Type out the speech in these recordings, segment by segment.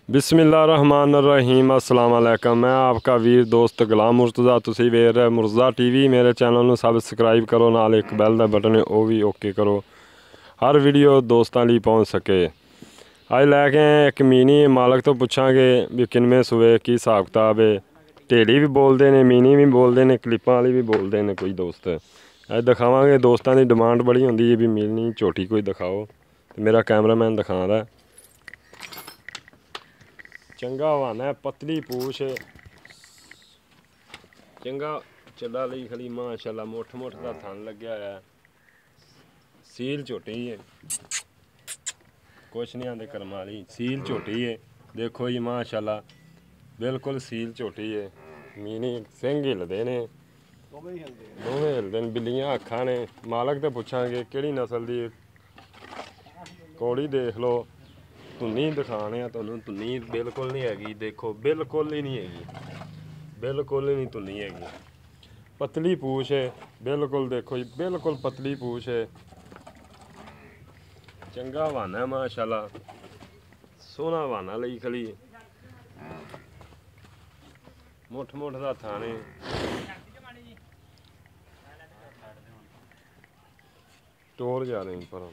बिस्मिल्लाहिर्रहमानिर्रहीम अस्सलाम वालेकुम। मैं आपका वीर दोस्त गुलाम मुर्तज़ा। तुसी वेख रहे मुर्तज़ा टीवी। मेरे चैनल में सबसक्राइब करो, नाल एक बैल का बटन है वह भी ओके करो, हर वीडियो दोस्तों लिए पहुँच सके। अज लैके आए एक मीनी, मालक तो पुछांगे भी किनमें सूए की हिसाब किताब है। ढेड़ी भी बोलते हैं, मीनी भी बोलते हैं, क्लिपां वाली भी बोलते हैं कोई दोस्त। अज दिखावांगे, दोस्तों की डिमांड बड़ी होंदी है भी मीनी झोटी कोई दिखाओ, तो मेरा कैमरामैन दिखा रहा है। चंगा हवाना है, पतली पूछ, चंगा चला ली खली माशाल्लाह, मुठ मुठ का थन लग्या है। सील झोटी है, कुछ नहीं आते कर्म वाली, सील झोटी है। देखो जी माशाल्लाह बिल्कुल सील झोटी है। मीनी सिंह हिलते ने, दोवें हिलते हैं, बिल्लियां अखां ने। मालक तो पुछांगे किहड़ी नस्ल की कौड़ी, देख लो। धुन्नी दिखाने तुहानूं, धुन्नी बिल्कुल नहीं हैगी। देखो बिल्कुल ही नहीं हैगी, बिल्कुल ही नहीं धुन्नी हैगी। पतली पूछ है बिल्कुल, देखो जी बिल्कुल पतली पूछ है। चंगा हवाना है माशाल्लाह, सोहना हवाना लई खली, मुठ मुठ का थाने। टोर जा रहे पर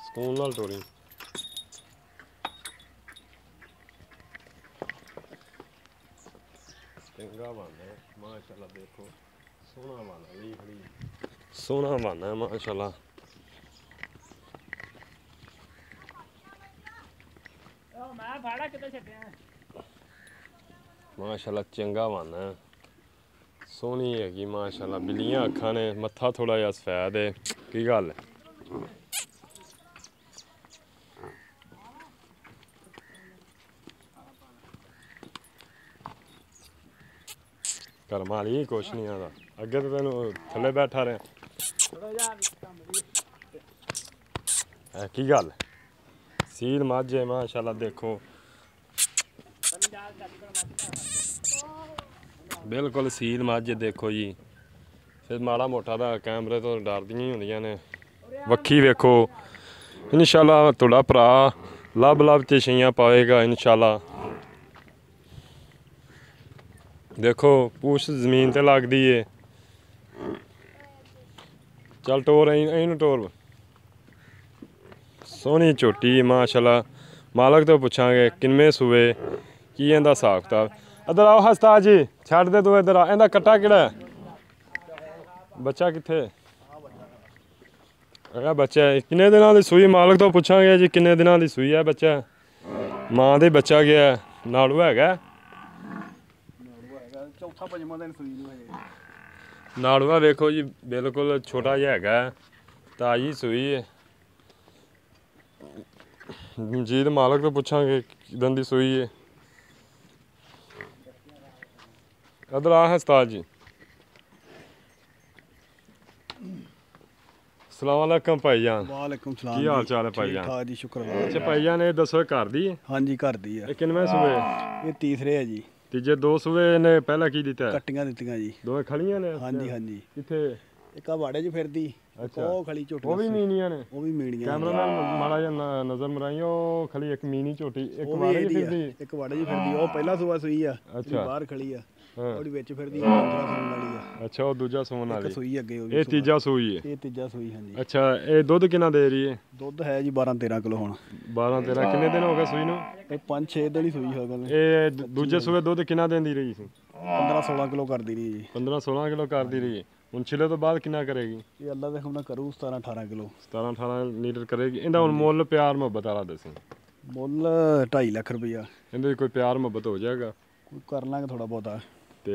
ਸਕੂਨ ਨਾਲ ਟੋਰੀ। ਚੰਗਾ ਬਣਾ ਮਾਸ਼ਾਅੱਲਾ, ਦੇਖੋ ਸੋਹਣਾ ਬਣਾ ਲਈ ਖੜੀ, ਸੋਹਣਾ ਬਣਾ ਮਾਸ਼ਾਅੱਲਾ। ਮੈਂ ਫਾੜਾ ਕਿੱਥੇ ਛੱਡਿਆ ਮਾਸ਼ਾਅੱਲਾ, ਚੰਗਾ ਬਣਾ, ਸੋਹਣੀ ਹੈਗੀ ਮਾਸ਼ਾਅੱਲਾ। ਬਿੱਲੀਆਂ ਅੱਖਾਂ ਨੇ, ਮੱਥਾ ਥੋੜਾ ਜਿਹਾ ਸਫੈਦ ਹੈ। ਕੀ ਗੱਲ ਹੈ, कर्म वाली कुछ नहीं आता। अगे तो तेन थले बैठा रहा की गल। सील मझ है माशाल्लाह, देखो बिल्कुल सील मझ। देखो जी फिर माड़ा मोटा तो कैमरे तो डरदियां ही होंदियां ने। वक्खी वेखो, इंशाल्लाह तुहाडा भरा लब लब च छइयां पाएगा इंशाल्लाह। देखो पूछ जमीन ते लगदी है। चल टोर इन टोर, सोहनी झोटी माशाल्लाह। मालक तो पुछांगे किनमें सूए, की इहदा हिसाब किताब। इधर आओ हस्ताद जी, छड्ड दे तू इधर आ। इहदा कट्टा किहड़ा है, बच्चा कित्थे है? बच्चा है किन्ने दिनां दी सूई? मालक तो पुछांगे जी किन्ने दिनां दी सूई है बच्चा? मां दे बच्चा गया नाड़ू हैगा, नाड़ुआ वेखो जी बिल्कुल छोटा जिहा हैगा, ताजी सूई है। जीत मालक तो पुछांगे किदां दी सूई है। इधर आ उस्ताद जी। अस्सलाम वालेकुम भाईजान। वालेकुम सलाम। की हाल चाल है भाईजान? ठीक ठाक जी, शुक्र अल्लाह। अच्छा भाईजान ये दसो घर दी है? हाँ जी घर दी है। किनवें सूए? ये तीसरे है जी। तीजे दो सूए ने पहला की दिता है? कट्टियां दित्तियां जी, दोवें खड़ियां ने? हाँ जी हाँ जी। कित्थे? एक आ वाड़े च फिरदी, अच्छा ਉਹ ਖਲੀ ਝੋਟੀ वो भी मीनियां ने? ਉਹ ਵੀ ਮੀਣੀਆਂ। कैमरामैन माड़ा जिहा नजर मराई, ओ खली एक मीनी झोटी, एक वाड़े च फिरदी, ਇੱਕ ਵਾੜੇ 'ਚ ਫਿਰਦੀ। ਉਹ ਪਹਿਲਾ ਸੂਆ ਸੂਈ ਆ, अच्छा ਬਾਹਰ ਖੜੀ ਆ। हाँ ਉਹਦੀ ਵਿੱਚ ਫਿਰਦੀ ਦੂਸਰਾ ਸੂਣ ਵਾਲੀ ਆ। अच्छा वो दूजा सून ਇੱਕ वाली, ਸੂਈ ਅੱਗੇ ਉਹ ये ਵੀ। तीजा सूई है। ਇਹ ਤੀਜਾ ਸੂਈ ਹਾਂ ਜੀ। अच्छा ये दुध कितना दे रही है? ਦੁੱਧ ਹੈ ਜੀ 12-13 ਕਿਲੋ ਹੁਣ। 12-13 किन्ने दिन हो गए सूई नूं? ਇਹ 5-6 ਦਿਨ ਹੀ ਸੂਈ ਹੋ ਗਏ। ये दूजे सूए दुध कितना देंदी रही सी? 15-16 ਕਿਲੋ ਕਰਦੀ ਰਹੀ ਜੀ। 15-16 किलो कर दी रही है। ਹੁਣ ਛਿਲੇ ਤੋਂ ਬਾਅਦ ਕਿੰਨਾ ਕਰੇਗੀ? ਇਹ ਅੱਲਾ ਦੇ ਹੁਕਮ ਕਰੂ 17-18 ਕਿਲੋ। 17-18 ਲੀਟਰ ਕਰੇਗੀ। ਇਹਦਾ ਹੁਣ ਮੁੱਲ ਪਿਆਰ ਮੁਹੱਬਤ ਵਾਲਾ ਦੱਸੀ। ਮੁੱਲ 2.5 ਲੱਖ ਰੁਪਈਆ। ਇਹਦੇ ਕੋਈ ਪਿਆਰ ਮੁਹੱਬਤ ਹੋ ਜਾਏਗਾ? ਕੋਈ ਕਰ ਲਾਂਗੇ ਥੋੜਾ ਬਹੁਤਾ। ਤੇ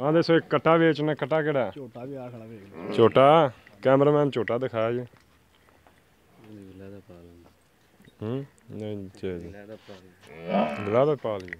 ਆਂਦੇ ਸੋ ਇੱਕ ਕੱਟਾ ਵੇਚਣਾ, ਕੱਟਾ ਕਿਹੜਾ? ਝੋਟਾ ਵੀ ਆ ਖੜਾ ਵੇਖ ਲਓ। ਛੋਟਾ ਕੈਮਰਾਮੈਨ ਛੋਟਾ ਦਿਖਾਇਆ ਜੀ। ਨਹੀਂ ਜੀ, ਲੈ ਦਾ ਪਾ ਲਈ।